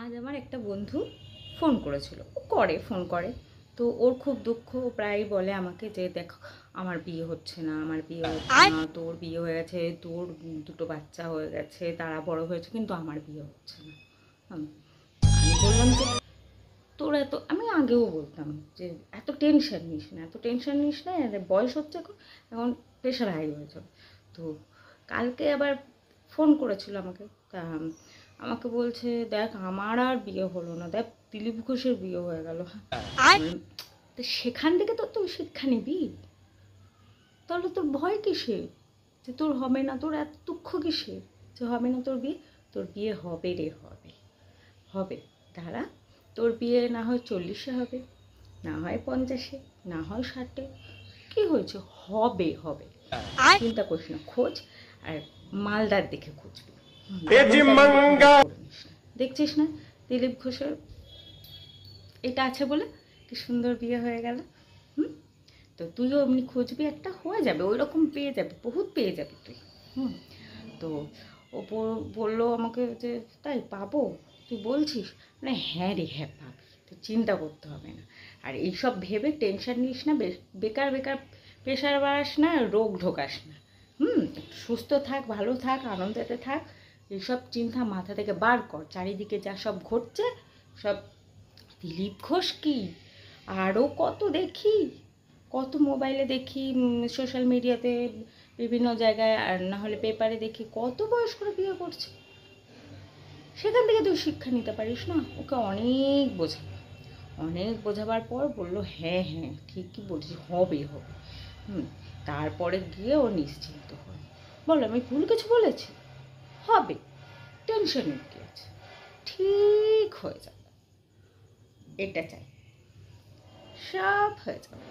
আজ আমার একটা বন্ধু ফোন করেছিল, ও করে ফোন করে। তো ওর খুব দুঃখ, ও প্রায়ই বলে আমাকে যে দেখো আমার বিয়ে হচ্ছে না, আমার বিয়ে হচ্ছে না, তোর বিয়ে হয়ে গেছে, তোর দুটো বাচ্চা হয়ে গেছে, তারা বড় হয়েছে, কিন্তু আমার বিয়ে হচ্ছে না। আমি বললাম যে তোর এত, আমি আগেও বলতাম যে এত টেনশন নিস না, এত টেনশন নিস না, বয়স হচ্ছে এখন, এখন প্রেশার হাই হয়ে যাবে। তো কালকে আবার ফোন করেছিল আমাকে, তা আমাকে বলছে দেখ আমার আর বিয়ে হলো না, দেখ দিলীপ ঘোষের বিয়ে হয়ে গেল। তো সেখান থেকে তো তুই শিক্ষা নিবি, তাহলে তোর ভয় কিসের যে তোর হবে না, তোর এত দুঃখ কিসের যে হবে না তোর বিয়ে? তোর বিয়ে হবে রে, হবে হবে। দাঁড়া, তোর বিয়ে না হয় 40-এ হবে, না হয় 50-এ, না হয় 60-এ, কি হয়েছে, হবে হবে। চিন্তা করিস না, খোঁজ, আর মালদার দেখে খুঁজবি। দেখছিস না দিলীপ ঘোষের এটা আছে বলে কি সুন্দর বিয়ে হয়ে গেল। তো তুইও এমনি খুঁজবি, একটা হয়ে যাবে, ওই রকম পেয়ে যাবে, বহুত পেয়ে যাবি তুই। তো ও বললো আমাকে যে তাই পাবো, তুই বলছিস, মানে হ্যাঁ রে হ্যাঁ পাবি, তুই চিন্তা করতে হবে না। আর এইসব ভেবে টেনশন নিস না, বেকার বেকার প্রেশার বাড়াস না, রোগ ঢোকাস না। সুস্থ থাক, ভালো থাক, আনন্দেতে থাক। এইসব চিন্তা মাথা থেকে বার কর, চারিদিকে যা সব ঘটছে সব দিলীপ ঘোষ কি, আরও কত দেখি, কত মোবাইলে দেখি, সোশ্যাল মিডিয়াতে, বিভিন্ন জায়গায়, আর না হলে পেপারে দেখি কত বয়স্করা বিয়ে করছে। সেখান থেকে তুই শিক্ষা নিতে পারিস না? ওকে অনেক বোঝাবার পর বললো হ্যাঁ হ্যাঁ ঠিকই বলছি, হবে হবে। তারপরে গিয়ে ও নিশ্চিন্ত হয়, বলো আমি ভুল কিছু বলেছি? হবে, টেনশনের কি আছে, ঠিক হয়ে যাবে, এটা চাই, সব হয়ে যাবে।